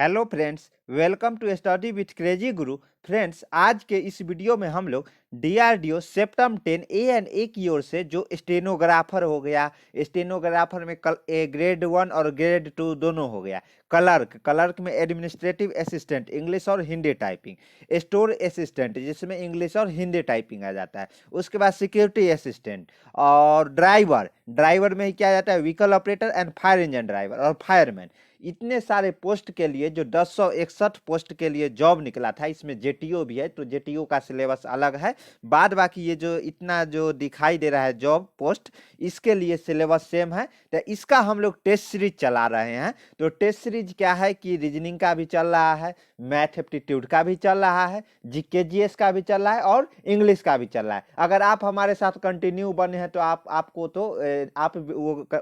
Hello friends, welcome to study with crazy Guru. Friends, आज के इस वीडियो में हम लोग डीआरडीओ सेप्टम 10 ए की ओर से जो स्टेनोग्राफर हो गया, स्टेनोग्राफर में ग्रेड 1 और ग्रेड 2 दोनों हो गया। क्लर्क में एडमिनिस्ट्रेटिव असिस्टेंट इंग्लिश और हिंदी टाइपिंग, स्टोर असिस्टेंट जिसमें इंग्लिश और हिंदी टाइपिंग आ जाता है। उसके बाद सिक्योरिटी असिस्टेंट और ड्राइवर में ही क्या आ जाता है, vehicle operator and fire engine driver और फायरमैन। इतने सारे पोस्ट के लिए जो 1061 पोस्ट के लिए जॉब निकला था, इसमें जेटीओ भी है, तो जेटीओ का सिलेबस अलग है। बाद बाकी ये जो इतना जो दिखाई दे रहा है जॉब पोस्ट, इसके लिए सिलेबस सेम है। तो इसका हम लोग टेस्ट सीरीज चला रहे हैं। तो टेस्ट सीरीज क्या है कि रीजनिंग का भी चल रहा है, मैथ एप्टीट्यूड का भी चल रहा है, जीके जीएस का भी चल रहा है और इंग्लिश का भी चल रहा है। अगर आप हमारे साथ कंटिन्यू बने हैं तो आपको तो आप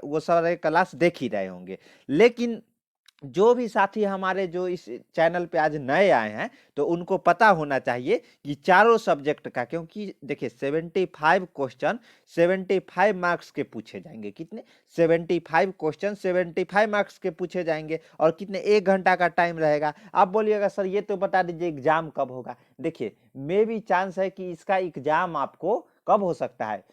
वो सारे क्लास देख ही रहे होंगे। लेकिन जो भी साथी हमारे जो इस चैनल पे आज नए आए हैं, तो उनको पता होना चाहिए कि चारों सब्जेक्ट का, क्योंकि देखिए 75 क्वेश्चन 75 मार्क्स के पूछे जाएंगे। कितने? 75 क्वेश्चन 75 मार्क्स के पूछे जाएंगे। और कितने? 1 घंटा का टाइम रहेगा। आप बोलिएगा सर ये तो बता दीजिए एग्जाम कब होगा। देखिए, मे भी चांस है कि इसका एग्जाम आपको कब हो सकता है,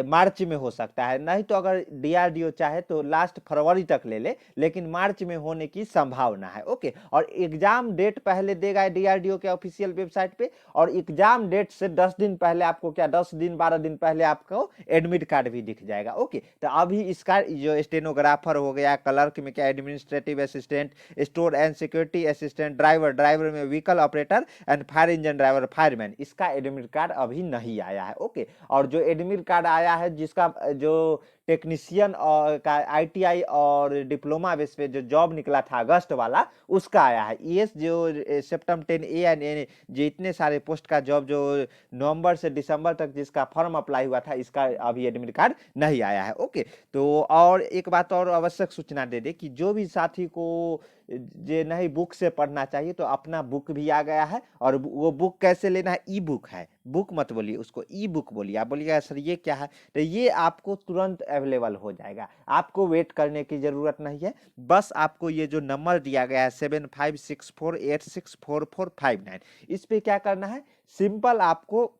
मार्च में हो सकता है। नहीं तो अगर डीआरडीओ चाहे तो लास्ट फरवरी तक ले ले, लेकिन मार्च में होने की संभावना है। ओके, और एग्जाम डेट पहले देगा डीआरडीओ के ऑफिशियल वेबसाइट पे। और एग्जाम डेट से 10 दिन पहले आपको 10 दिन 12 दिन पहले आपको एडमिट कार्ड भी दिख जाएगा। ओके, तो अभी इसका जो स्टेनोग्राफर हो गया, क्लर्क में क्या administrative assistant, store and security assistant, driver में vehicle operator and fire engine driver fireman, इसका एडमिट कार्ड अभी नहीं आया है। ओके, और जो एडमिट कार्ड आया है, जिसका जो टेक्नीशियन और का आईटीआई और डिप्लोमा बेस पे जो जॉब निकला था अगस्त वाला, उसका आया है। ये जो सेप्टम 10 ए एंड एन जो इतने सारे पोस्ट का जॉब जो नवंबर से दिसंबर तक जिसका फॉर्म अप्लाई हुआ था, इसका अभी एडमिट कार्ड नहीं आया है। ओके, तो और एक बात और आवश्यक सूचना दे दे कि जो भी साथी को जे नहीं बुक से पढ़ना चाहिए, तो अपना बुक भी आ गया है। और वो बुक कैसे लेना है? ई बुक है। बुक मत बोलिए, उसको ई बुक बोलिए। आप बोलिएगा सर ये क्या है, तो ये आपको तुरंत अवेलेबल हो जाएगा, आपको वेट करने की जरूरत नहीं है। बस आपको ये जो नंबर दिया गया है 7564864459, इस पे क्या करना है, सिंपल आपको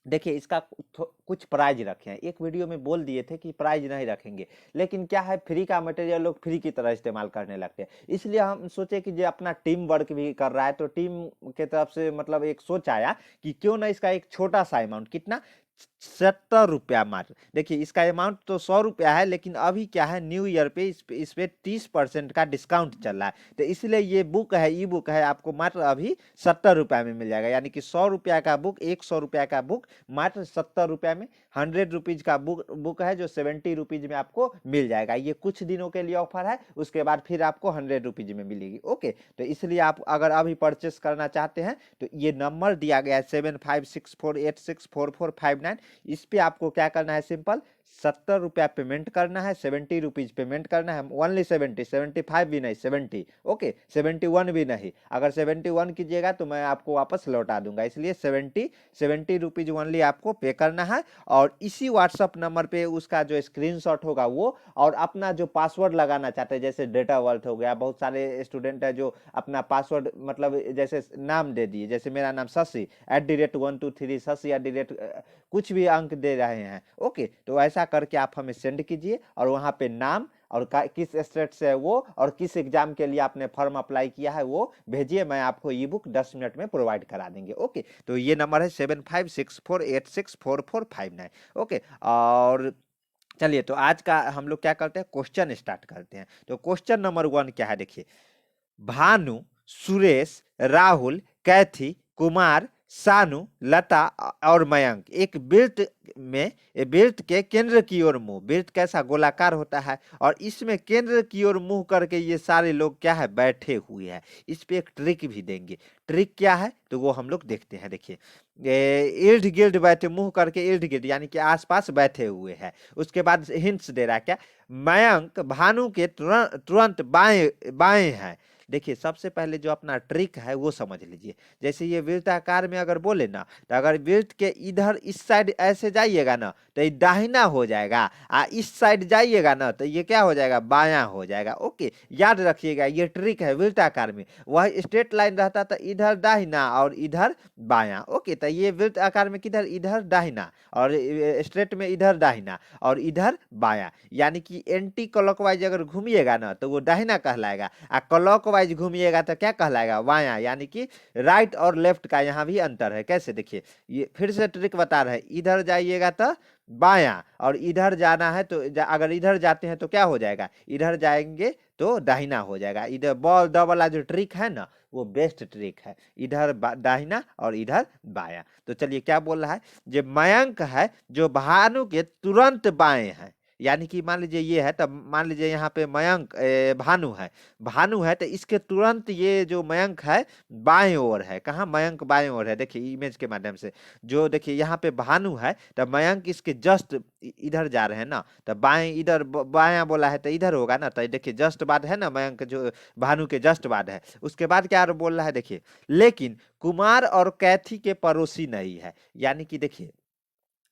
देखिए इसका कुछ प्राइज रखे हैं। एक वीडियो में बोल दिए थे कि प्राइज नहीं रखेंगे, लेकिन क्या है, फ्री का मटेरियल लोग फ्री की तरह इस्तेमाल करने लगते हैं। इसलिए हम सोचे कि जो अपना टीम वर्क भी कर रहा है, तो टीम के तरफ से मतलब एक सोच आया कि क्यों ना इसका एक छोटा सा अमाउंट, कितना, 70 रुपया मात्र। देखिए इसका अमाउंट तो 100 रुपया है, लेकिन अभी क्या है, न्यू ईयर पे इस पे 30% का डिस्काउंट चल रहा है। तो इसलिए ये बुक है, ई बुक है, आपको मात्र अभी 70 रुपया में मिल जाएगा। यानी कि 100 रुपया का बुक, 100 रुपया का बुक मात्र 70 रुपया में। 100 रुपीज का बुक है जो 70 रुपीज में आपको मिल जाएगा। ये कुछ दिनों के लिए ऑफर है, उसके बाद फिर आपको 100 रुपीज में मिलेगी। ओके, तो इसलिए आप अगर अभी परचेस करना चाहते हैं, तो ये नंबर दिया गया है 7564864459। इस पे आपको क्या करना है, सिंपल 70 रुपया पेमेंट करना है, 70 रुपीज पेमेंट करना है। ओनली 70, 75 भी नहीं, 70। ओके, 71 भी नहीं। अगर 71 कीजिएगा तो मैं आपको वापस लौटा दूंगा, इसलिए 70 रुपीज ओनली आपको पे करना है। और इसी व्हाट्सअप नंबर पे उसका जो स्क्रीनशॉट होगा वो, और अपना जो पासवर्ड लगाना चाहते हैं, जैसे डेट ऑफ बर्थ हो गया, बहुत सारे स्टूडेंट है जो अपना पासवर्ड मतलब जैसे नाम दे दिए, जैसे मेरा नाम शशि @123 शशि कुछ भी अंक दे रहे हैं। ओके, तो ऐसा करके आप हमें सेंड कीजिए, और वहां पे नाम और किस स्टेट से है वो, और किस एग्जाम के लिए आपने फॉर्म अप्लाई किया है वो भेजिए। मैं आपको ई बुक 10 मिनट में प्रोवाइड करा देंगे। ओके, तो ये नंबर है 7564864459। ओके, और चलिए तो आज का हम लोग क्या करते हैं, क्वेश्चन स्टार्ट करते हैं। तो क्वेश्चन नंबर 1 क्या है, देखिए, भानु, सुरेश, राहुल, कैथी, कुमार, सानू, लता और मयंक एक वृत्त के केंद्र की ओर मुंह, वृत्त कैसा, गोलाकार होता है, और इसमें केंद्र की ओर मुंह करके ये सारे लोग क्या है, बैठे हुए हैं। इस पे एक ट्रिक भी देंगे। ट्रिक क्या है तो वो हम लोग देखते हैं। देखिए, इर्द गिर्द बैठे, मुंह करके इर्द गिर्द यानी कि आसपास बैठे हुए हैं। उसके बाद हिंट्स दे रहा है क्या, मयंक भानु के तुरंत तुरंत बाएं बाएं है, देखिए सबसे पहले जो अपना ट्रिक है वो समझ लीजिए। जैसे ये वृत्ताकार में अगर बोले ना, तो अगर वृत्त के इधर इस साइड ऐसे जाइएगा ना तो ये दाहिना हो जाएगा, इस साइड जाइएगा ना तो ये क्या हो जाएगा, बायां हो जाएगा। ओके, याद रखिएगा ये ट्रिक है वृत्ताकार में। वह स्ट्रेट लाइन रहता तो इधर दाहिना और इधर बायां। ओके, तो ये वृत्त आकार में किधर, इधर दाहिना, और स्ट्रेट में इधर दाहिना और इधर बायां। यानी कि एंटी क्लॉकवाइज अगर घूमिएगा ना तो वो दाहिना कहलाएगा, क्लॉकवाइज घूमिएगा तो क्या कहलाएगा, बायां। यानी कि राइट और लेफ्ट का यहाँ भी अंतर है। कैसे, देखिए ये फिर से ट्रिक बता रहे हैं। इधर जाइएगा तो बायां, और इधर जाना है तो अगर इधर जाते हैं तो क्या हो जाएगा, इधर जाएंगे तो दाहिना हो जाएगा। इधर बॉल द वाला जो ट्रिक है ना वो बेस्ट ट्रिक है, इधर दाहिना और इधर बायां। तो चलिए क्या बोल रहा है, जो मयंक है जो भानु के तुरंत बाएं है। यानी कि मान लीजिए ये है, तब मान लीजिए यहाँ पे मयंक भानु है, भानु है तो इसके तुरंत ये जो मयंक है बाएं ओर है। कहाँ, मयंक बाएं ओर है। देखिए इमेज के माध्यम से जो देखिए यहाँ पे भानु है तो मयंक इसके जस्ट इधर जा रहे हैं ना, तो बाएं इधर बायां बोला है तो इधर होगा ना। तो देखिए जस्ट बाद है ना, मयंक जो भानु के जस्ट बाद है। उसके बाद क्या बोल रहा है, देखिए लेकिन कुमार और कैथी के पड़ोसी नहीं है। यानी कि देखिए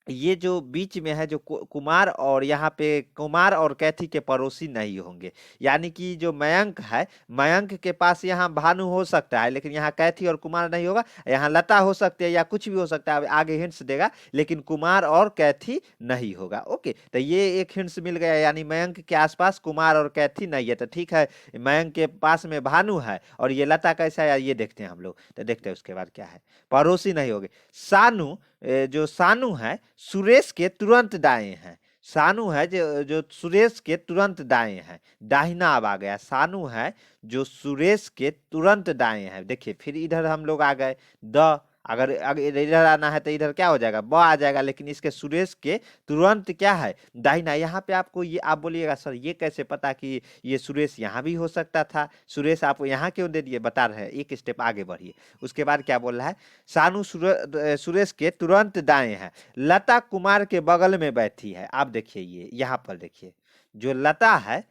ये जो बीच में है, जो कुमार और यहाँ पे कुमार और कैथी के पड़ोसी नहीं होंगे। यानी कि जो मयंक है, मयंक के पास यहाँ भानु हो सकता है लेकिन यहाँ कैथी और कुमार नहीं होगा। यहाँ लता हो सकती है या कुछ भी हो सकता है, आगे हिंट्स देगा, लेकिन कुमार और कैथी नहीं होगा। ओके, तो ये एक हिंट्स मिल गया, यानी मयंक के आसपास कुमार और कैथी नहीं है। तो ठीक है, मयंक के पास में भानु है और ये लता कैसा है ये देखते हैं हम लोग। तो देखते हैं उसके बाद क्या है, पड़ोसी नहीं होगे। सानू, जो सानू है सुरेश के तुरंत दाएं हैं। सानू है जो जो सुरेश के तुरंत दाएं हैं, दाहिना अब आ गया। सानू है जो सुरेश के तुरंत दाएं हैं। देखिए फिर इधर हम लोग आ गए, द अगर इधर आना है तो इधर क्या हो जाएगा, ब आ जाएगा। लेकिन इसके सुरेश के तुरंत क्या है, दाहिना। यहाँ पे आपको ये आप बोलिएगा सर ये कैसे पता कि ये सुरेश यहाँ भी हो सकता था, सुरेश आप यहाँ क्यों दे दिए, बता रहे हैं, एक स्टेप आगे बढ़िए। उसके बाद क्या बोल रहा है, सानू सुरेश के तुरंत दाएं है, लता कुमार के बगल में बैठी है। आप देखिए ये यहाँ पर देखिए, जो लता है,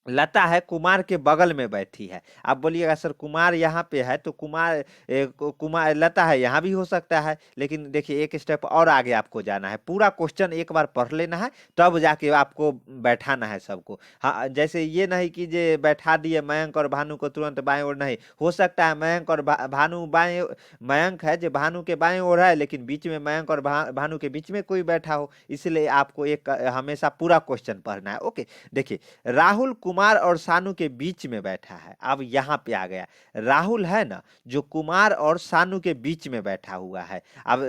लता है कुमार के बगल में बैठी है। आप बोलिएगा सर कुमार यहाँ पे है तो कुमार कुमार लता है यहाँ भी हो सकता है। लेकिन देखिए एक स्टेप और आगे आपको जाना है, पूरा क्वेश्चन एक बार पढ़ लेना है तब जाके आपको बैठाना है सबको। हाँ, जैसे ये नहीं कि जे बैठा दिए मयंक और भानु को तुरंत बाएं ओर, नहीं हो सकता है मयंक और भानु बाएं, मयंक है जो भानु के बाएं ओर है लेकिन बीच में मयंक और भानु के बीच में कोई बैठा हो। इसलिए आपको एक हमेशा पूरा क्वेश्चन पढ़ना है। ओके, देखिए राहुल कुमार और सानू के बीच में बैठा है। अब यहाँ पे आ गया, राहुल है ना जो कुमार और सानू के बीच में बैठा हुआ है। अब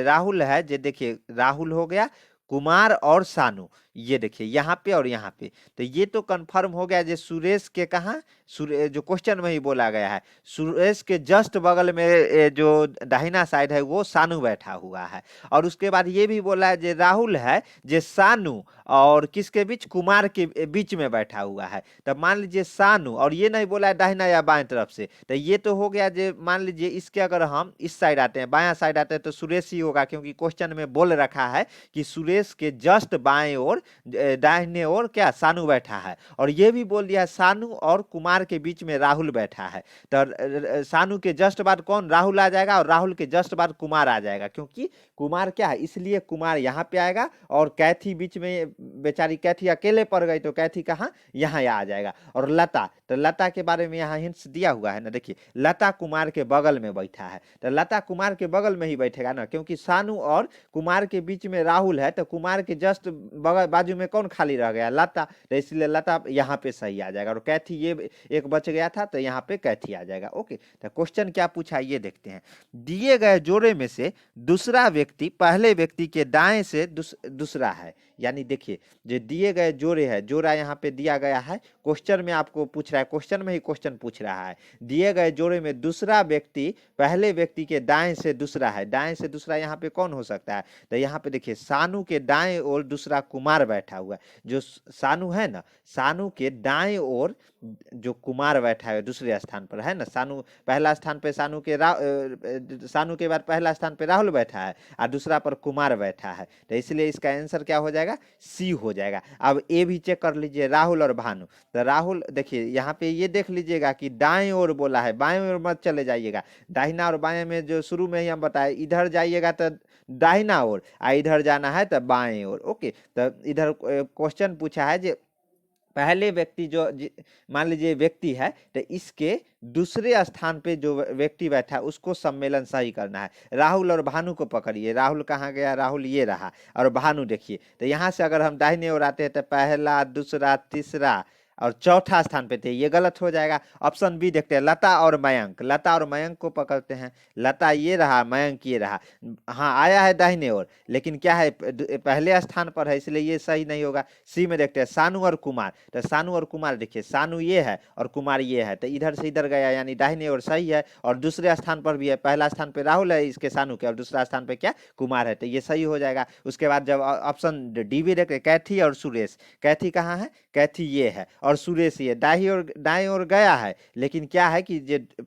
राहुल है जो देखिए, राहुल हो गया, कुमार और सानू, ये देखिए यहाँ पे और यहाँ पे। तो ये तो कंफर्म हो गया जो सुरेश के कहा, जो क्वेश्चन में ही बोला गया है, सुरेश के जस्ट बगल में जो दाहिना साइड है वो सानू बैठा हुआ है। और उसके बाद ये भी बोला है जो राहुल है जो सानू और किसके बीच, कुमार के बीच में बैठा हुआ है। तब मान लीजिए सानू, और ये नहीं बोला है दाहिना या बाएं तरफ से, तो ये तो हो गया जो मान लीजिए इसके अगर हम इस साइड आते हैं, बायां साइड आते हैं तो सुरेश ही होगा, क्योंकि क्वेश्चन में बोल रखा है कि सुरेश के जस्ट बाएं ओर दाहिने ओर क्या सानू बैठा है। और ये भी बोल दिया सानू और कुमार के बीच में राहुल बैठा है। तो सानू के जस्ट बाद कौन, राहुल आ जाएगा, और राहुल के जस्ट बाद कुमार आ जाएगा, क्योंकि कुमार क्या है, इसलिए कुमार यहाँ पे आएगा। और कैथी बीच में, बेचारी कैथी अकेले पड़ गई तो कैथी कहाँ, यहाँ आ जाएगा। और लता, तो लता के बारे में यहाँ हिंट्स दिया हुआ है ना, देखिए लता कुमार के बगल में बैठा है। तो लता कुमार के बगल में ही बैठेगा ना, क्योंकि सानू और कुमार के बीच में राहुल है, तो कुमार के जस्ट बगल बाजू में कौन खाली रह गया, लता। तो इसलिए लता यहाँ पे सही आ जाएगा। और कैथी ये एक बच गया था तो यहाँ पे कैथी आ जाएगा। ओके, तो क्वेश्चन क्या पूछा ये देखते हैं। दिए गए जोड़े में से दूसरा व्यक्ति पहले व्यक्ति के दाएं से दूसरा है। यानी देखिए जो दिए गए जोड़े है, जोड़ा यहाँ पे दिया गया है, क्वेश्चन में आपको पूछ रहा है, क्वेश्चन में ही क्वेश्चन पूछ रहा है। दिए गए जोड़े में दूसरा व्यक्ति पहले व्यक्ति के दाएं से दूसरा है। दाएं से दूसरा यहाँ पे कौन हो सकता है, तो यहाँ पे देखिए सानू के दाएं ओर दूसरा कुमार बैठा हुआ है। जो सानू है ना, सानू के दाएं ओर जो कुमार बैठा है दूसरे स्थान पर है ना, सानू पहला स्थान पे सानू के सानू के बाद पहला स्थान पे राहुल बैठा है और दूसरा पर कुमार बैठा है। तो इसलिए इसका आंसर क्या हो जाएगा, सी हो जाएगा। अब ए भी चेक कर लीजिए, राहुल और भानु, तो राहुल देखिए यहाँ पे ये देख लीजिएगा कि दाएं ओर बोला है, बाएं ओर मत चले जाइएगा। दाहिना और बाएं में जो शुरू में ही हम बताए, इधर जाइएगा तो दाहिना ओर, इधर जाना है तो बाएं ओर। ओके, तो इधर क्वेश्चन पूछा है जो पहले व्यक्ति जो मान लीजिए व्यक्ति है, तो इसके दूसरे स्थान पे जो व्यक्ति बैठा है उसको सम्मेलन सही करना है। राहुल और भानु को पकड़िए, राहुल कहाँ गया, राहुल ये रहा, और भानु देखिए। तो यहाँ से अगर हम दाहिने ओर आते हैं तो पहला, दूसरा, तीसरा और चौथा स्थान पे थे, ये गलत हो जाएगा। ऑप्शन बी देखते हैं, लता और मयंक, लता और मयंक को पकड़ते हैं। लता ये रहा, मयंक ये रहा। हाँ आया है दाहिने ओर, लेकिन क्या है पहले स्थान पर है, इसलिए ये सही नहीं होगा। सी में देखते हैं सानू और कुमार, तो सानू और कुमार देखिए, सानू ये है और कुमार ये है, तो इधर से इधर गया, यानी दाहिने ओर सही है। और दूसरे स्थान पर भी है, पहला स्थान पे राहुल है इसके सानू के, और दूसरा स्थान पे क्या कुमार है, तो ये सही हो जाएगा। उसके बाद जब ऑप्शन डी भी देखते, कैथी और सुरेश, कैथी कहाँ है, कैथी ये है, और सुरेश ये दाएं ओर गया है, लेकिन क्या है कि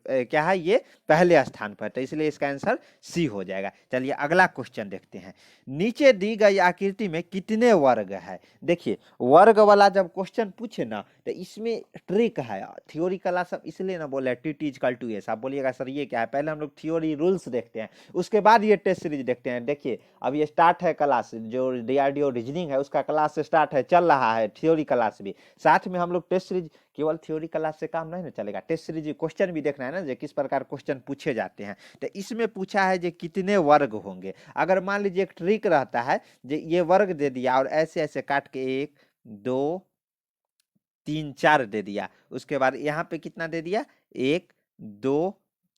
क्या है ये पहले स्थान पर, तो इसलिए इसका आंसर सी हो जाएगा। चलिए अगला क्वेश्चन देखते हैं। नीचे दी गई आकृति में कितने वर्ग है। देखिए वर्ग वाला जब क्वेश्चन पूछे ना, तो इसमें ट्रिक है। थ्योरी क्लास सब इसलिए ना बोले टी इक्वल टू एस, आप बोलिएगा सर ये क्या है, पहले हम लोग थ्योरी रूल्स देखते हैं, उसके बाद ये टेस्ट सीरीज देखते हैं। देखिए अब ये स्टार्ट है क्लास, जो डीआरडीओ रीजनिंग है उसका क्लास स्टार्ट है, चल रहा है थ्योरी क्लास भी, साथ में हम लोग टेस्ट सीरीज, केवल थ्योरी क्लास से काम नहीं ना चलेगा, टेस्ट सीरीज क्वेश्चन भी देखना है ना, जो किस प्रकार क्वेश्चन पूछे जाते हैं। तो इसमें पूछा है जो कितने वर्ग होंगे। अगर मान लीजिए एक ट्रिक रहता है, जो ये वर्ग दे दिया और ऐसे ऐसे काट के 1 2 3 4 दे दिया, उसके बाद यहाँ पे कितना दे दिया 1 2,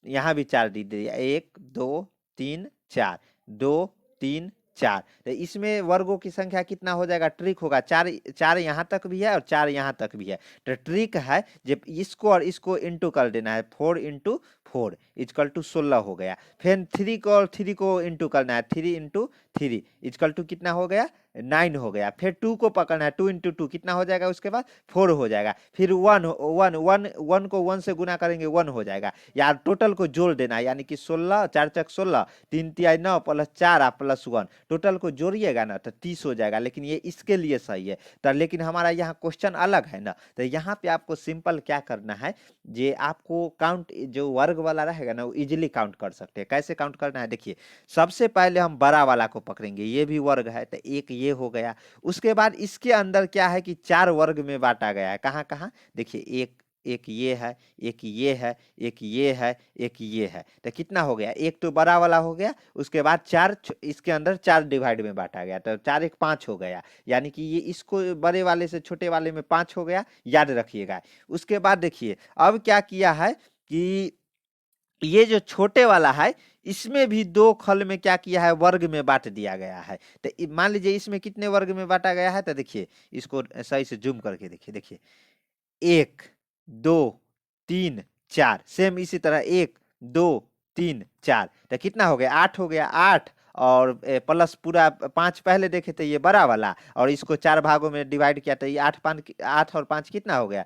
यहाँ भी 4 दे दिया, 1 2 3 4, 2 3 4, तो इसमें वर्गों की संख्या कितना हो जाएगा, ट्रिक होगा, चार चार यहाँ तक भी है और 4 यहाँ तक भी है। तो ट्रिक है जब इसको और इसको इंटू कर देना है, 4 इंटू 4 इजकल टू 16 हो गया। फिर 3 को और 3 को इंटू करना है, 3 इंटू 3 इजकल टू कितना हो गया 9 हो गया। फिर 2 को पकड़ना है, 2 इंटू 2 कितना हो जाएगा, उसके बाद 4 हो जाएगा। फिर 1 को 1 से गुना करेंगे 1 हो जाएगा। यार टोटल को जोड़ देना है, यानी कि 16 4 चक 16 3 तिहाई 9 प्लस 4 प्लस 1, टोटल को जोड़िएगा ना तो 30 हो जाएगा। लेकिन ये इसके लिए सही है, तो लेकिन हमारा यहाँ क्वेश्चन अलग है ना, तो यहाँ पे आपको सिंपल क्या करना है, जे आपको काउंट जो वर्ग वाला रहेगा ना वो इजिली काउंट कर सकते हैं। कैसे काउंट करना है, देखिए सबसे पहले हम बड़ा वाला को पकड़ेंगे, ये भी वर्ग है तो एक ये हो गया। उसके बाद इसके अंदर क्या है कि 4 वर्ग में बांटा गया है, कहाँ कहाँ देखिए, एक ये है, एक ये है, एक ये है, एक ये है, तो कितना हो गया, एक तो बड़ा वाला हो गया, उसके बाद 4 इसके अंदर 4 डिवाइड में बांटा गया, तो 4 1 5 हो गया, यानी कि ये इसको बड़े वाले से छोटे वाले में 5 हो गया, याद रखिएगा। उसके बाद देखिए अब क्या किया है कि ये जो छोटे वाला है इसमें भी 2 खल में क्या किया है, वर्ग में बांट दिया गया है। तो मान लीजिए इसमें कितने वर्ग में बांटा गया है, तो देखिए इसको सही से जूम करके देखिए, देखिए 1 2 3 4, सेम इसी तरह 1 2 3 4, तो कितना हो गया 8 हो गया, 8 और प्लस पूरा 5 पहले देखे थे ये बड़ा वाला, और इसको 4 भागों में डिवाइड किया तो ये 8 और 5 कितना हो गया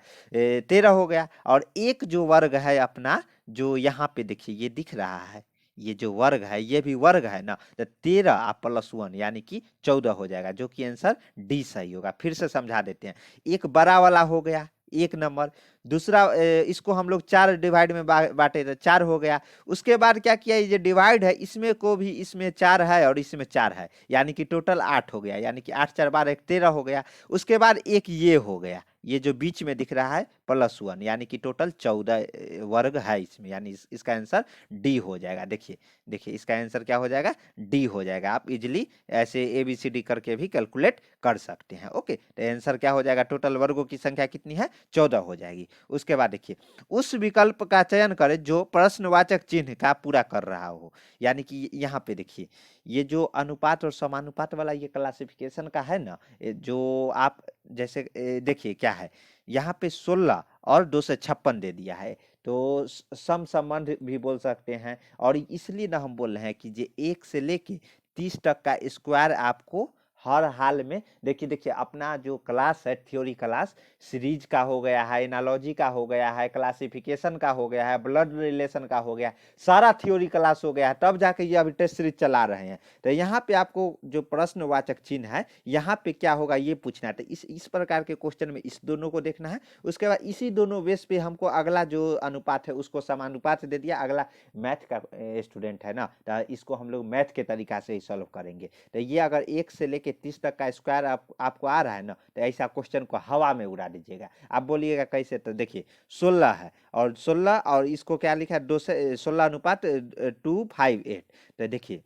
13 हो गया। और एक जो वर्ग है अपना, जो यहाँ पे देखिए ये दिख रहा है, ये जो वर्ग है ये भी वर्ग है ना, तो 13 प्लस 1 यानी कि 14 हो जाएगा, जो कि आंसर डी सही होगा। फिर से समझा देते हैं, एक बड़ा वाला हो गया 1 नंबर, दूसरा इसको हम लोग 4 डिवाइड में बांटे तो 4 हो गया। उसके बाद क्या किया, ये जो डिवाइड है इसमें को भी, इसमें 4 है और इसमें 4 है, यानी कि टोटल 8 हो गया, यानी कि 8 4 12 1 13 हो गया। उसके बाद एक ये हो गया, ये जो बीच में दिख रहा है प्लस 1, यानी कि टोटल 14 वर्ग है इसमें, यानी इसका आंसर डी हो जाएगा। देखिए देखिए इसका आंसर क्या हो जाएगा, डी हो जाएगा। आप इजिली ऐसे ABCD करके भी कैलकुलेट कर सकते हैं। ओके, तो आंसर क्या हो जाएगा, टोटल वर्गों की संख्या कितनी है 14 हो जाएगी। उसके बाद देखिए उस विकल्प का चयन करें जो प्रश्नवाचक चिन्ह का पूरा कर रहा हो, यानी कि यहाँ पे देखिए ये जो अनुपात और समानुपात वाला ये क्लासिफिकेशन का है ना, जो आप जैसे देखिए क्या है, यहाँ पे 16 और 2 से 56 दे दिया है, तो सम संबंध भी बोल सकते हैं। और इसलिए ना हम बोल रहे हैं कि ये 1 से लेके 30 तक का स्क्वायर आपको हर हाल में देखिए अपना जो क्लास है थ्योरी क्लास, सीरीज का हो गया है, एनालॉजी का हो गया है, क्लासिफिकेशन का हो गया है, ब्लड रिलेशन का हो गया, सारा थ्योरी क्लास हो गया है, तब जाके ये अभी टेस्ट सीरीज चला रहे हैं। तो यहाँ पे आपको जो प्रश्नवाचक चिन्ह है यहाँ पे क्या होगा ये पूछना है। तो इस प्रकार के क्वेश्चन में इस दोनों को देखना है। उसके बाद इसी दोनों बेस पे हमको अगला जो अनुपात है उसको समानुपात दे दिया। अगला मैथ का स्टूडेंट है ना, तो इसको हम लोग मैथ के तरीका से ही सॉल्व करेंगे। तो ये अगर 1 से लेके 30 तक का स्क्वायर आपको आ रहा है ना, तो ऐसा क्वेश्चन को हवा में उड़ा दीजिएगा। आप बोलिएगा कैसे, तो देखिए 16 है और 16 और इसको क्या लिखा है 2 से 16 अनुपात 258। तो देखिए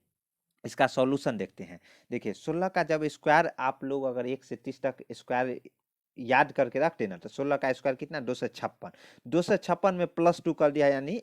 इसका सॉल्यूशन देखते हैं। देखिए 16 का जब स्क्वायर आप लोग अगर 1 से 30 तक स्क्वायर याद करके रखते ना, तो 16 का स्क्वायर कितना 256। 256 में +2 कर दिया यानी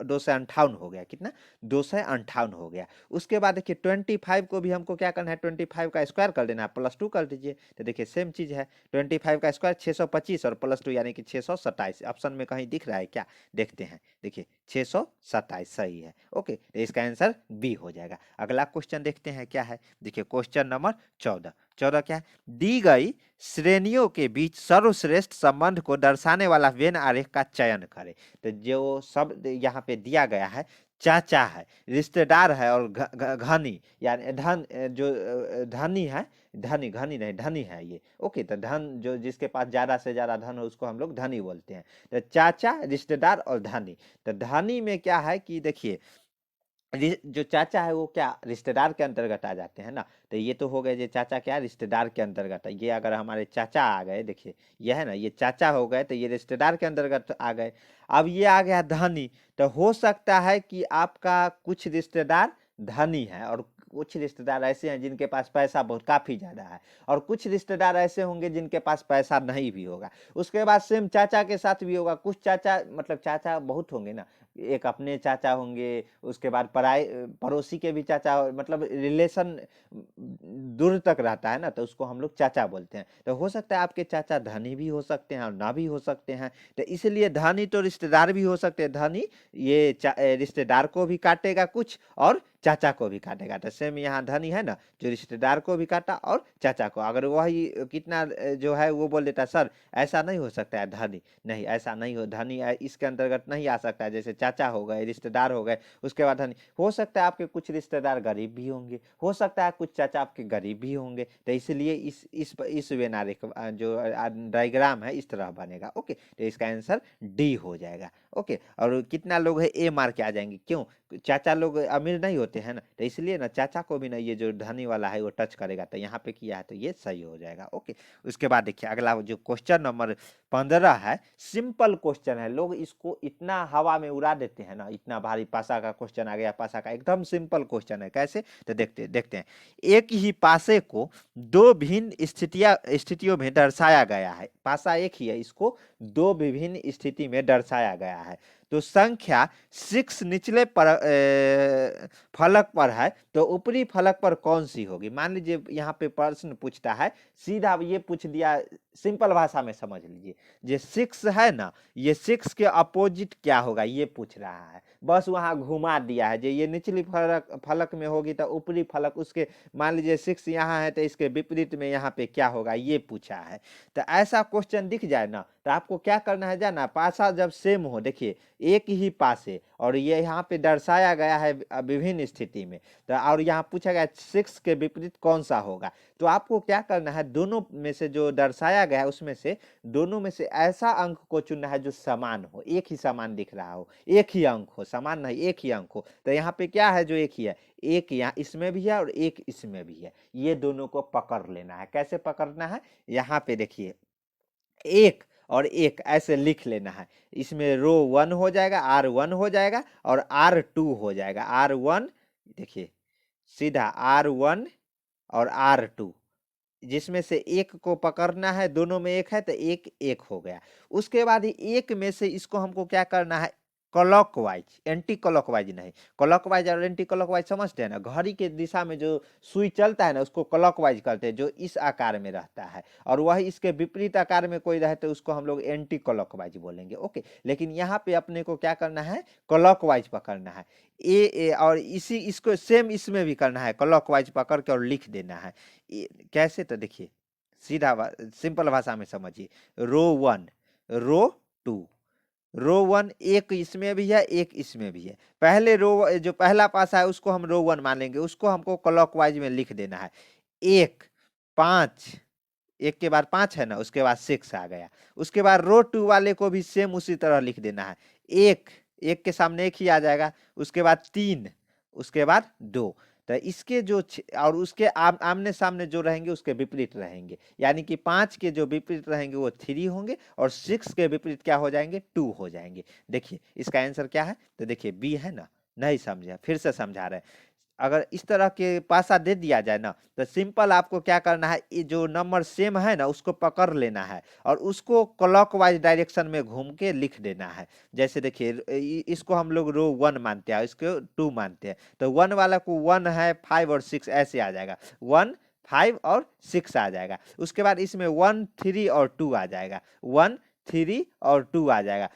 258 हो गया। कितना 258 हो गया। उसके बाद देखिए 25 को भी हमको क्या करना है, 25 का स्क्वायर कर देना है, +2 कर दीजिए। तो देखिए सेम चीज है, 25 का स्क्वायर 625 और +2 यानी कि 627। ऑप्शन में कहीं दिख रहा है क्या, देखते हैं। देखिए 627 सही है। ओके, तो इसका आंसर बी हो जाएगा। अगला क्वेश्चन देखते हैं क्या है। देखिए क्वेश्चन नंबर 14। 14 क्या है, दी गई श्रेणियों के बीच सर्वश्रेष्ठ संबंध को दर्शाने वाला वेन आरेख का चयन करें। तो जो शब्द यहाँ पे दिया गया है, चाचा है, रिश्तेदार है और घनी यानी धन, जो धनी है, धनी घनी नहीं धनी है ये। ओके, तो धन जो जिसके पास ज्यादा से ज्यादा धन हो उसको हम लोग धनी बोलते हैं। तो चाचा, रिश्तेदार और धनी। तो धनी में क्या है कि देखिए जो चाचा है वो क्या रिश्तेदार के अंतर्गत आ जाते हैं ना। तो ये तो हो गए जो चाचा क्या रिश्तेदार के अंतर्गत है। ये अगर हमारे चाचा आ गए, देखिए ये है ना, ये चाचा हो गए तो ये रिश्तेदार के अंतर्गत आ गए। अब ये आ गया धनी, तो हो सकता है कि आपका कुछ रिश्तेदार धनी है और कुछ रिश्तेदार ऐसे हैं जिनके पास पैसा बहुत काफी ज्यादा है, और कुछ रिश्तेदार ऐसे होंगे जिनके पास पैसा नहीं भी होगा। उसके बाद सेम चाचा के साथ भी होगा। कुछ चाचा मतलब चाचा बहुत होंगे ना, एक अपने चाचा होंगे, उसके बाद पड़ोसी के भी चाचा, मतलब रिलेशन दूर तक रहता है ना, तो उसको हम लोग चाचा बोलते हैं। तो हो सकता है आपके चाचा धनी भी हो सकते हैं और ना भी हो सकते हैं। तो इसलिए धनी तो रिश्तेदार भी हो सकते हैं। धनी ये रिश्तेदार को भी काटेगा कुछ और चाचा को भी काटेगा। तो सेम यहाँ धनी है ना, जो रिश्तेदार को भी काटा और चाचा को। अगर वही कितना जो है वो बोल देता सर ऐसा नहीं हो सकता है धनी, नहीं ऐसा नहीं हो, धनी इसके अंतर्गत नहीं आ सकता है। जैसे चाचा हो गए, रिश्तेदार हो गए, उसके बाद धनी। हो सकता है आपके कुछ रिश्तेदार गरीब भी होंगे, हो सकता है कुछ चाचा आपके गरीब भी होंगे। तो इसलिए इस वेनारिक जो डायग्राम है इस तरह बनेगा। ओके, तो इसका आंसर डी हो जाएगा। ओके, और कितना लोग है ए मार के आ जाएंगे, क्यों, चाचा लोग अमीर नहीं होते हैं ना, तो इसलिए ना चाचा को भी ना ये जो धनी वाला है वो टच करेगा। तो यहाँ पे किया है तो ये सही हो जाएगा। ओके, उसके बाद देखिए अगला जो क्वेश्चन नंबर 15 है, सिंपल क्वेश्चन है। लोग इसको इतना हवा में उड़ा देते हैं ना, इतना भारी पासा का क्वेश्चन आ गया, पासा का एकदम सिंपल क्वेश्चन है। कैसे, तो देखते हैं। एक ही पासे को दो भिन्न स्थितियों में दर्शाया गया है। पासा एक ही है, इसको दो विभिन्न स्थिति में दर्शाया गया है। तो संख्या 6 निचले फलक पर है, तो ऊपरी फलक पर कौन सी होगी। मान लीजिए यहाँ पे प्रश्न पूछता है, सीधा ये पूछ दिया, सिंपल भाषा में समझ लीजिए। ये 6 है ना, ये 6 के अपोजिट क्या होगा ये पूछ रहा है। बस वहां घुमा दिया है, जो ये निचली फलक में होगी तो ऊपरी फलक उसके, मान लीजिए 6 यहाँ है तो इसके विपरीत में यहाँ पे क्या होगा ये पूछा है। तो ऐसा क्वेश्चन दिख जाए ना, तो आपको क्या करना है जाना, पासा जब सेम हो, देखिए एक ही पासे और ये यहाँ पे दर्शाया गया है विभिन्न स्थिति में, तो और यहाँ पूछा गया 6 के विपरीत कौन सा होगा। तो आपको क्या करना है, दोनों में से जो दर्शाया गया है उसमें से दोनों में से ऐसा अंक को चुनना है जो समान हो, एक ही समान दिख रहा हो, एक ही अंक हो, समान नहीं एक ही अंक हो। तो यहाँ पे क्या है जो एक ही है, एक यहाँ इसमें भी है और एक इसमें भी है, ये दोनों को पकड़ लेना है। कैसे पकड़ना है, यहाँ पे देखिए एक और एक ऐसे लिख लेना है। इसमें रो 1 हो जाएगा, R1 हो जाएगा और R2 हो जाएगा। R1 देखिए सीधा R1 और R2, जिसमें से एक को पकड़ना है, दोनों में एक है तो एक एक हो गया। उसके बाद ही एक में से इसको हमको क्या करना है, क्लॉकवाइज, एंटी क्लॉकवाइज नहीं। क्लॉकवाइज और एंटी क्लॉकवाइज समझते हैं ना, घड़ी के दिशा में जो सुई चलता है ना उसको क्लॉकवाइज कहते हैं, जो इस आकार में रहता है, और वही इसके विपरीत आकार में कोई रहे तो उसको हम लोग एंटी क्लॉकवाइज बोलेंगे। ओके, लेकिन यहाँ पे अपने को क्या करना है, क्लॉकवाइज पकड़ना है। ए और इसी इसको सेम इसमें भी करना है, क्लॉकवाइज पकड़ के और लिख देना है। कैसे, तो देखिए सीधा सिंपल भाषा में समझिए, रो 1 रो 2, रो 1 एक इसमें भी है एक इसमें भी है। पहले रो जो पहला पासा है उसको हम रो 1 मान लेंगे, उसको हमको क्लॉकवाइज में लिख देना है। 1 5, एक के बाद 5 है ना, उसके बाद 6 आ गया। उसके बाद रो 2 वाले को भी सेम उसी तरह लिख देना है। एक एक के सामने एक ही आ जाएगा, उसके बाद 3, उसके बाद 2। तो इसके जो और उसके आमने सामने जो रहेंगे उसके विपरीत रहेंगे, यानी कि 5 के जो विपरीत रहेंगे वो 3 होंगे और 6 के विपरीत क्या हो जाएंगे, 2 हो जाएंगे। देखिए इसका आंसर क्या है, तो देखिए बी है ना। नहीं समझे, फिर से समझा रहे हैं। अगर इस तरह के पासा दे दिया जाए ना, तो सिंपल आपको क्या करना है, ये जो नंबर सेम है ना उसको पकड़ लेना है और उसको क्लॉकवाइज डायरेक्शन में घूम के लिख देना है। जैसे देखिए इसको हम लोग रो 1 मानते हैं, इसको 2 मानते हैं, तो 1 वाला को 1 है 5 और 6 ऐसे आ जाएगा, 1 5 और 6 आ जाएगा। उसके बाद इसमें 1 3 और 2 आ जाएगा, 1 3 और 2 आ जाएगा।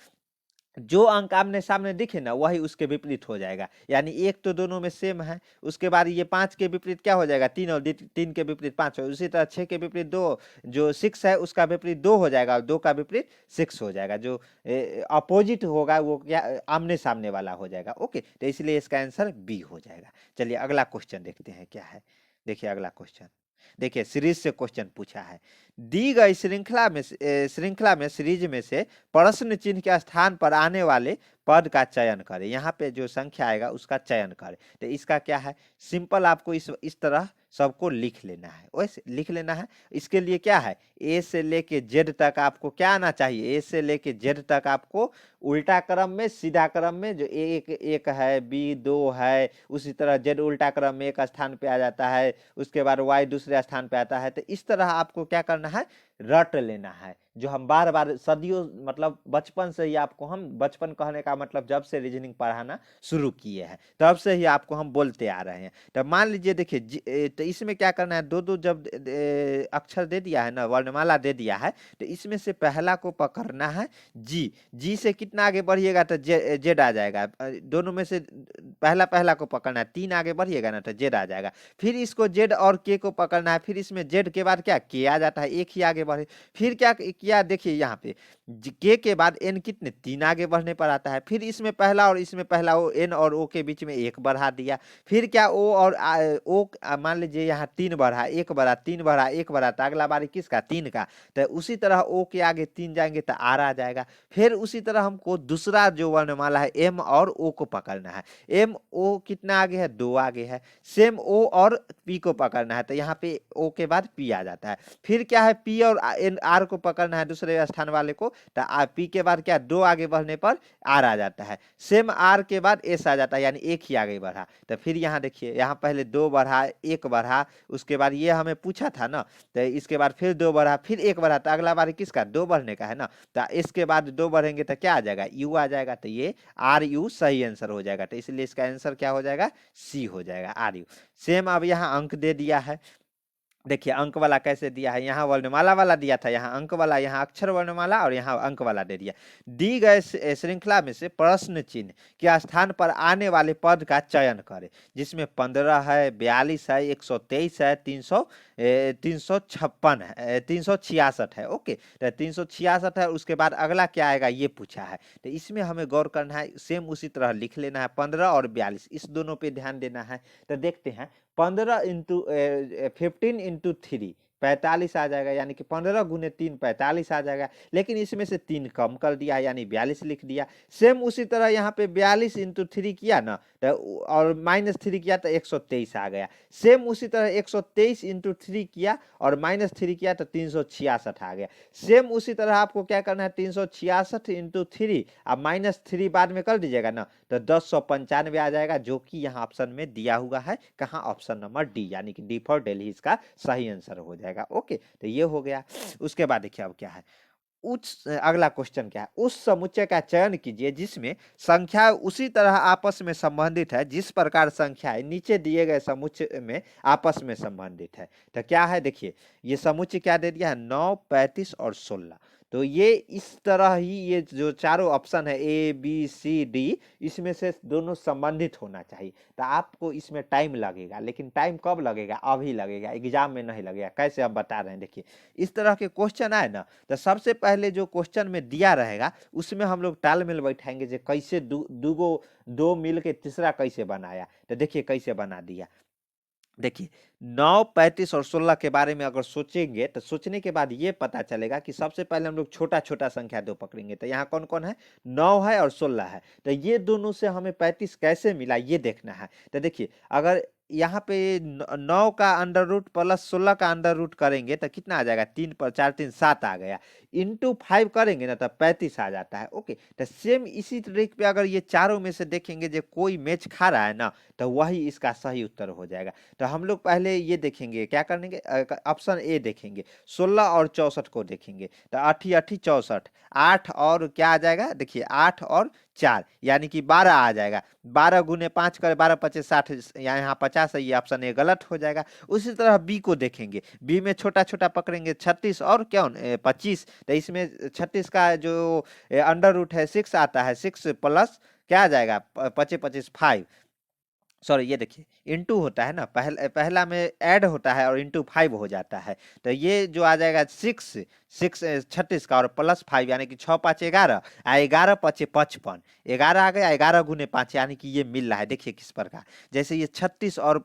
जो अंक आमने सामने दिखे ना वही उसके विपरीत हो जाएगा, यानी एक तो दोनों में सेम है। उसके बाद ये 5 के विपरीत क्या हो जाएगा, 3, और 3 के विपरीत 5 हो। उसी तरह 6 के विपरीत 2, जो 6 है उसका विपरीत 2 हो जाएगा और 2 का विपरीत 6 हो जाएगा। जो अपोजिट होगा वो क्या, आमने सामने वाला हो जाएगा। ओके, तो इसलिए इसका आंसर बी हो जाएगा। चलिए अगला क्वेश्चन देखते हैं क्या है। देखिए अगला क्वेश्चन, देखिए सीरीज से क्वेश्चन पूछा है। दी गई श्रृंखला में सीरीज में से प्रश्न चिन्ह के स्थान पर आने वाले पद का चयन करें। यहाँ पे जो संख्या आएगा उसका चयन करें। तो इसका क्या है, सिंपल आपको इस तरह सबको लिख लेना है, वैसे लिख लेना है। इसके लिए क्या है, ए से लेके जेड तक आपको क्या आना चाहिए, ए से लेके जेड तक आपको उल्टा क्रम में सीधा क्रम में, जो एक है बी 2 है, उसी तरह जेड उल्टा क्रम में एक स्थान पे आ जाता है, उसके बाद वाई दूसरे स्थान पे आता है। तो इस तरह आपको क्या करना है, रट लेना है, जो हम बार बार सदियों मतलब बचपन से ही आपको, हम बचपन कहने का मतलब जब से रीजनिंग पढ़ाना शुरू किए हैं तब से ही आपको हम बोलते आ रहे हैं। तो मान लीजिए देखिए, तो इसमें क्या करना है, दो दो जब अक्षर दे दिया है ना, वर्णमाला दे दिया है, तो इसमें से पहला को पकड़ना है जी। जी से कितना आगे बढ़िएगा तो जेड आ जाएगा। दोनों में से पहला पहला को पकड़ना है, 3 आगे बढ़िएगा ना तो जेड आ जाएगा। फिर इसको जेड और के को पकड़ना है, फिर इसमें जेड के बाद क्या के आ जाता है, एक ही आगे बढ़े। फिर क्या किया, देखिए यहाँ पे के बाद एन कितने 3 आगे बढ़ने पर आता है। फिर इसमें पहला और इसमें पहला ओ, एन और ओ के बीच में 1 बढ़ा दिया। फिर क्या ओ और ओ मान लीजिए यहाँ 3 बढ़ा, 1 बढ़ा, 3 बढ़ा, 1 बढ़ा, तो अगला बारी किसका, 3 का। तो उसी तरह ओ के आगे 3 जाएंगे तो आर आ जाएगा। फिर उसी तरह हमको दूसरा जो वर्णमाला है एम और ओ को पकड़ना है। एम ओ कितना आगे है, 2 आगे है। सेम ओ और पी को पकड़ना है, तो यहाँ पे ओ के बाद पी आ जाता है। फिर क्या है, पी और एन आर को पकड़ना है दूसरे स्थान वाले को, तो पी के बाद क्या 2 आगे बढ़ने पर आर आ जाता है। सेम आर के बाद एस आ जाता है, यानी एक ही आगे बढ़ा। तो फिर यहाँ देखिए, यहाँ पहले 2 बढ़ा, 1 बढ़ा, उसके बाद ये हमें पूछा था ना, तो इसके बाद फिर 2 बढ़ा, फिर 1 बढ़ा, तो अगला बार किसका 2 बढ़ने का है ना, तो इसके बाद 2 बढ़ेंगे तो क्या आ जाएगा, यू आ जाएगा। तो ये आर यू सही आंसर हो जाएगा। तो इसलिए इसका आंसर क्या हो जाएगा, सी हो जाएगा, आर यू। सेम अब यहाँ अंक दे दिया है। देखिए अंक वाला कैसे दिया है, यहाँ वर्णमाला वाला दिया था, यहाँ अंक वाला, यहाँ अक्षर वर्णमाला और यहाँ अंक वाला दे दिया। दी गए श्रृंखला में से प्रश्न चिन्ह के स्थान पर आने वाले पद का चयन करें, जिसमें 15 है, 42 है, 123 है, 356 है, 366 है। ओके, तो 366 है। उसके बाद अगला क्या आएगा ये पूछा है, तो इसमें हमें गौर करना है, सेम उसी तरह लिख लेना है। 15 और 42 इस दोनों पे ध्यान देना है। तो देखते हैं, 15 इंटू 15 इंटू 3 45 आ जाएगा, यानी कि 15 गुने 3 45 आ जाएगा। लेकिन इसमें से 3 कम कर दिया है, यानी 42 लिख दिया। सेम उसी तरह यहाँ पे 42 इंटू 3 किया ना, तो और -3 किया तो 123 आ गया। सेम उसी तरह 123 इंटू 3 किया और -3 किया तो 366 आ गया। सेम उसी तरह आपको क्या करना है, 366 इंटू 3 अब -3 बाद में कर दीजिएगा ना, तो 1095 आ जाएगा, जो कि यहाँ ऑप्शन में दिया हुआ है। कहाँ, ऑप्शन नंबर डी, यानी कि डी फॉर दिल्ली इसका सही आंसर हो जाएगा। ओके, तो ये हो गया। उसके बाद देखिए अब क्या है, उस अगला क्वेश्चन क्या है, उस समुच्चय का चयन कीजिए जिसमें संख्या उसी तरह आपस में संबंधित है जिस प्रकार संख्याएं नीचे दिए गए समुच्चय में आपस में संबंधित है। तो क्या है देखिए, ये समुच्चय क्या दे दिया है, 9, 35 और 16। तो ये इस तरह ही ये जो चारों ऑप्शन है ए बी सी डी, इसमें से दोनों संबंधित होना चाहिए। तो आपको इसमें टाइम लगेगा, लेकिन टाइम कब लगेगा, अभी लगेगा, एग्जाम में नहीं लगेगा। कैसे आप बता रहे हैं, देखिए इस तरह के क्वेश्चन आए ना, तो सबसे पहले जो क्वेश्चन में दिया रहेगा उसमें हम लोग तालमेल बैठाएंगे जो कैसे दो मिल के तीसरा कैसे बनाया। तो देखिए कैसे बना दिया, देखिए 9, 35 और 16 के बारे में अगर सोचेंगे तो सोचने के बाद ये पता चलेगा कि सबसे पहले हम लोग छोटा छोटा संख्या दो पकड़ेंगे। तो यहाँ कौन कौन है, 9 है और 16 है। तो ये दोनों से हमें 35 कैसे मिला ये देखना है। तो देखिए अगर यहाँ पे 9 का अंडर रूट प्लस 16 का अंडर रूट करेंगे तो कितना आ जाएगा, 3 पर 4 3 7 आ गया, इंटू 5 करेंगे ना तो 35 आ जाता है। ओके, तो सेम इसी तरीके पे अगर ये चारों में से देखेंगे जो कोई मैच खा रहा है ना, तो वही इसका सही उत्तर हो जाएगा। तो हम लोग पहले ये देखेंगे, क्या करेंगे, ऑप्शन ए देखेंगे, 16 और 64 को देखेंगे। तो 8 8 64, 8 और क्या आ जाएगा, देखिए 8 और 4 यानी कि 12 आ जाएगा। 12 गुने 5 करे 12 25 60, यहाँ 50 है, ये ऑप्शन ए गलत हो जाएगा। उसी तरह बी को देखेंगे, बी में छोटा छोटा पकड़ेंगे, 36 और क्या 25। तो इसमें 36 का जो अंडर रूट है 6 आता है, 6 प्लस क्या आ जाएगा, 25 25 5, सॉरी ये देखिए इंटू होता है ना, पहला में ऐड होता है और इंटू 5 हो जाता है। तो ये जो आ जाएगा 6 36 का और प्लस 5 यानी कि 6 5 11, 11 5 55, 11 आ गया, 11 गुने 5 यानी कि ये मिल रहा है। देखिए किस प्रकार, जैसे ये 36 और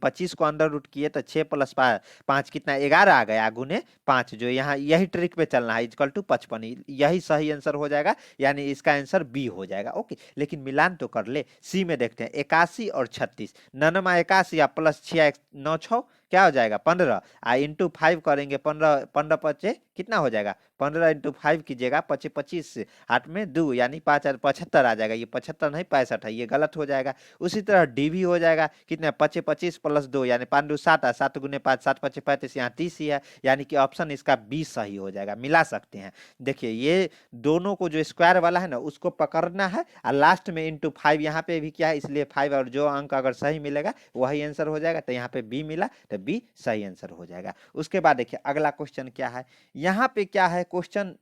25 को अंडर रूट किए तो 6 प्लस 5 कितना, 11 आ गया गुने 5, जो यहाँ यही ट्रिक पे चलना है, इक्वल टू 55, यही सही आंसर हो जाएगा, यानी इसका आंसर बी हो जाएगा। ओके, लेकिन मिलान तो कर ले, सी में देखते हैं 81 और 36, 9 81 या प्लस 6 9 6 क्या हो जाएगा 15, इंटू 5 करेंगे, 15 15 पचे कितना हो जाएगा, 15 इंटू 5 कीजिएगा, 25 25 8 में 2 यानी 5 और 75 आ जाएगा। ये 75 नहीं 65 है, ये गलत हो जाएगा। उसी तरह डी भी हो जाएगा, कितना 25 25 प्लस 2 यानी 5 2 7, 7 गुने 5 7 5 35, यहाँ 30 ही है, यानी कि ऑप्शन इसका 20 सही हो जाएगा। मिला सकते हैं, देखिए ये दोनों को जो स्क्वायर वाला है ना उसको पकड़ना है, और लास्ट में इंटू 5 यहाँ पे भी क्या है, इसलिए 5 और जो अंक अगर सही मिलेगा वही आंसर हो जाएगा। तो यहाँ पे बी मिला तो बी सही आंसर हो जाएगा। उसके बाद देखिए अगला क्वेश्चन क्या है, यहाँ पे क्या है क्वेश्चन,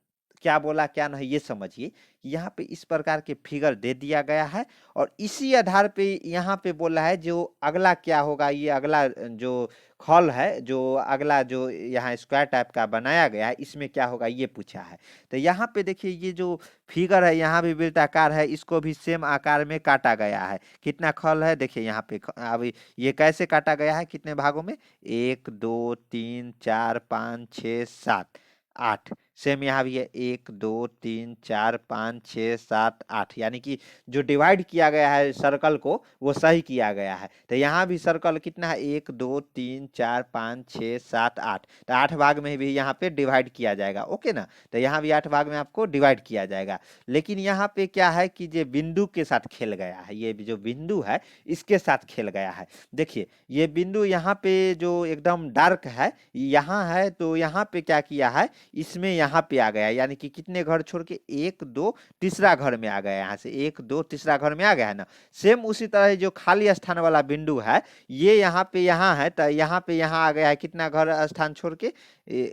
क्या बोला क्या नहीं ये समझिए। यहाँ पे इस प्रकार के फिगर दे दिया गया है और इसी आधार पे यहाँ पे बोला है जो अगला क्या होगा, ये अगला जो खल है, जो अगला जो यहाँ स्क्वायर टाइप का बनाया गया है इसमें क्या होगा ये पूछा है। तो यहाँ पे देखिए ये जो फिगर है यहाँ भी वृत्ताकार है, इसको भी सेम आकार में काटा गया है। कितना खल है देखिए यहाँ पे, अभी ये कैसे काटा गया है, कितने भागों में, 1 2 3 4 5 6 7 8, सेम यहाँ भी है 1 2 3 4 5 6 7 8, यानी कि जो डिवाइड किया गया है सर्कल को वो सही किया गया है। तो यहाँ भी सर्कल कितना है, 1 2 3 4 5 6 7 8, तो 8 भाग में भी यहाँ पे डिवाइड किया जाएगा। ओके ना, तो यहाँ भी 8 भाग में आपको डिवाइड किया जाएगा। लेकिन यहाँ पे क्या है कि जो बिंदु के साथ खेल गया है, ये जो बिंदु है इसके साथ खेल गया है। देखिए ये बिंदु यहाँ पे जो एकदम डार्क है यहाँ है, तो यहाँ पे क्या किया है, इसमें यहाँ पे आ गया, यानी कि कितने घर छोड़ के, 1 2 तीसरा घर में आ गया, यहाँ से 1 2 तीसरा घर में आ गया है ना। सेम उसी तरह जो खाली स्थान वाला बिंदु है ये यहाँ पे यहाँ है, तो यहाँ पे यहाँ आ गया है, कितना घर स्थान छोड़ के,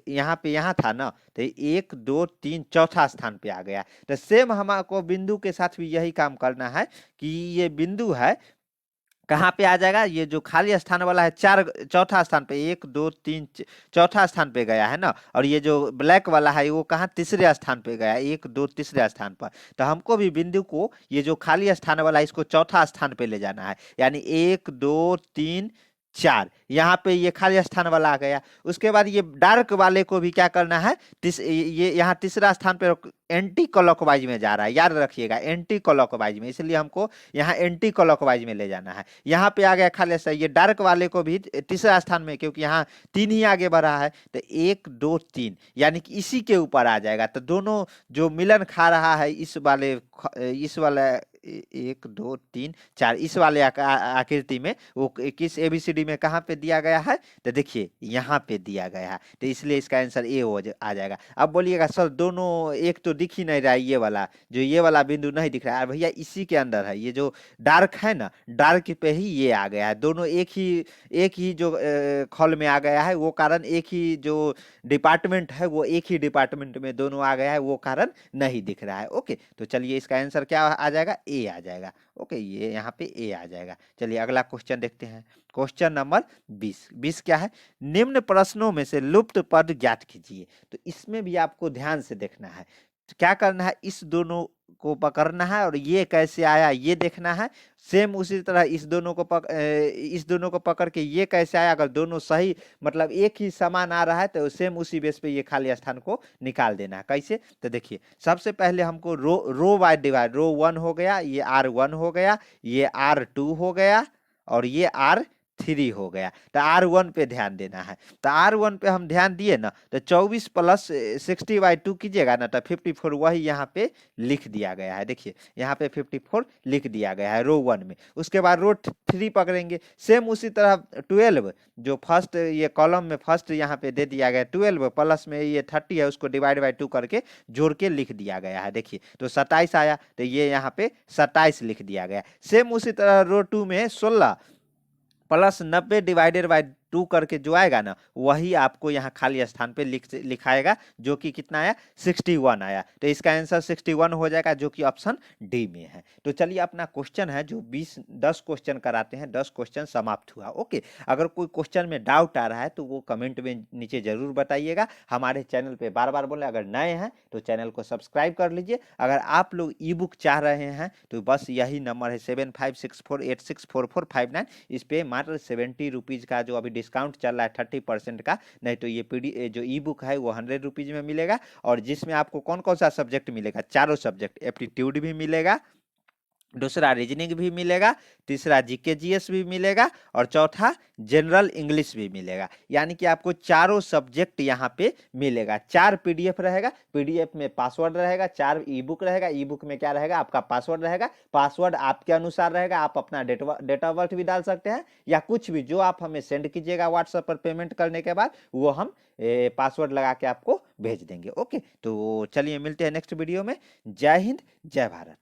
यहाँ पे यहाँ था ना, तो 1 2 3 चौथा स्थान पे आ गया। तो सेम हमको बिंदु के साथ भी यही काम करना है कि ये बिंदु है कहाँ पे आ जाएगा, ये जो खाली स्थान वाला है चौथा स्थान पे, 1 2 3 चौथा स्थान पे गया है ना, और ये जो ब्लैक वाला है वो कहाँ, तीसरे स्थान पे गया, 1 2 तीसरे स्थान पर। तो हमको भी बिंदु को ये जो खाली स्थान वाला है इसको चौथा स्थान पे ले जाना है, यानी 1 2 3 4, यहाँ पे ये खाली स्थान वाला आ गया। उसके बाद ये डार्क वाले को भी क्या करना है, ये यहाँ तीसरा स्थान पे एंटी क्लॉकवाइज में जा रहा है, याद रखिएगा एंटी क्लॉकवाइज में, इसलिए हमको यहाँ एंटी क्लॉकवाइज में ले जाना है। यहाँ पे आ गया खाली स्थान, ये डार्क वाले को भी तीसरा स्थान में, क्योंकि यहाँ 3 ही आगे बढ़ा है, तो 1 2 3 यानी कि इसी के ऊपर आ जाएगा। तो दोनों जो मिलन खा रहा है इस वाले एक दो तीन चार इस वाले आकृति में वो किस एबीसीडी में कहाँ पे दिया गया है, तो देखिए यहाँ पे दिया गया है, तो इसलिए इसका आंसर ए आ जाएगा। अब बोलिएगा सर दोनों एक तो दिख ही नहीं रहा है, ये वाला जो ये वाला बिंदु नहीं दिख रहा है भैया, इसी के अंदर है, ये जो डार्क है ना, डार्क पे ही ये आ गया है, दोनों एक ही जो खल में आ गया है, वो कारण एक ही जो डिपार्टमेंट है वो एक ही डिपार्टमेंट में दोनों आ गया है, वो कारण नहीं दिख रहा है। ओके, तो चलिए इसका आंसर क्या आ जाएगा, ए आ जाएगा। ओके, ये यहाँ पे ए आ जाएगा। चलिए अगला क्वेश्चन देखते हैं, क्वेश्चन नंबर 20 क्या है, निम्न प्रश्नों में से लुप्त पद ज्ञात कीजिए। तो इसमें भी आपको ध्यान से देखना है, तो क्या करना है, इस दोनों को पकड़ना है और ये कैसे आया ये देखना है। सेम उसी तरह इस दोनों को पकड़ के ये कैसे आया, अगर दोनों सही मतलब एक ही समान आ रहा है तो सेम उसी बेस पे ये खाली स्थान को निकाल देना है। कैसे, तो देखिए सबसे पहले हमको रो बाय डिवाइड, रो 1 हो गया, ये R1 हो गया, ये R2 हो गया और ये R3 हो गया। तो R1 पे ध्यान देना है, तो R1 पे हम ध्यान दिए ना, तो 24 प्लस 60/2 कीजिएगा ना, तो 54 वही यहाँ पे लिख दिया गया है। देखिए यहाँ पे 54 लिख दिया गया है रो 1 में। उसके बाद रो 3 पकड़ेंगे, सेम उसी तरह 12 जो फर्स्ट ये कॉलम में फर्स्ट यहाँ पे दे दिया गया 12 प्लस में ये 30 है, उसको डिवाइड बाय 2 करके जोड़ के लिख दिया गया है। देखिए तो 27 आया, तो ये यहाँ पे 27 लिख दिया गया। सेम उसी तरह रो 2 में 16 प्लस 90 डिवाइडेड बाय 2 करके जो आएगा ना, वही आपको यहाँ खाली स्थान पे लिखाएगा, जो कि कितना आया, 61 आया। तो इसका आंसर 61 हो जाएगा, जो कि ऑप्शन डी में है। तो चलिए अपना क्वेश्चन है जो 10 क्वेश्चन कराते हैं, 10 क्वेश्चन समाप्त हुआ। ओके, अगर कोई क्वेश्चन में डाउट आ रहा है तो वो कमेंट में नीचे जरूर बताइएगा। हमारे चैनल पे बार बार बोले, अगर नए हैं तो चैनल को सब्सक्राइब कर लीजिए। अगर आप लोग ई बुक चाह रहे हैं तो बस यही नंबर है 7564864459, इस पे मात्र 70 रुपीज का जो अभी डिस्काउंट चल रहा है 30% का, नहीं तो ये जो ई बुक है वो 100 रुपीज में मिलेगा। और जिसमें आपको कौन कौन सा सब्जेक्ट मिलेगा, चारों सब्जेक्ट, एप्टीट्यूड भी मिलेगा, दूसरा रीजनिंग भी मिलेगा, तीसरा जीके जीएस भी मिलेगा और चौथा जनरल इंग्लिश भी मिलेगा। यानी कि आपको चारों सब्जेक्ट यहाँ पे मिलेगा। 4 पीडीएफ रहेगा, पीडीएफ में पासवर्ड रहेगा, 4 ई बुक रहेगा, ई बुक में क्या रहेगा, आपका पासवर्ड रहेगा, पासवर्ड आपके अनुसार रहेगा, आप अपना डेट ऑफ बर्थ भी डाल सकते हैं या कुछ भी जो आप हमें सेंड कीजिएगा व्हाट्सएप पर पेमेंट करने के बाद, वो हम पासवर्ड लगा के आपको भेज देंगे। ओके, तो चलिए मिलते हैं नेक्स्ट वीडियो में। जय हिंद, जय भारत।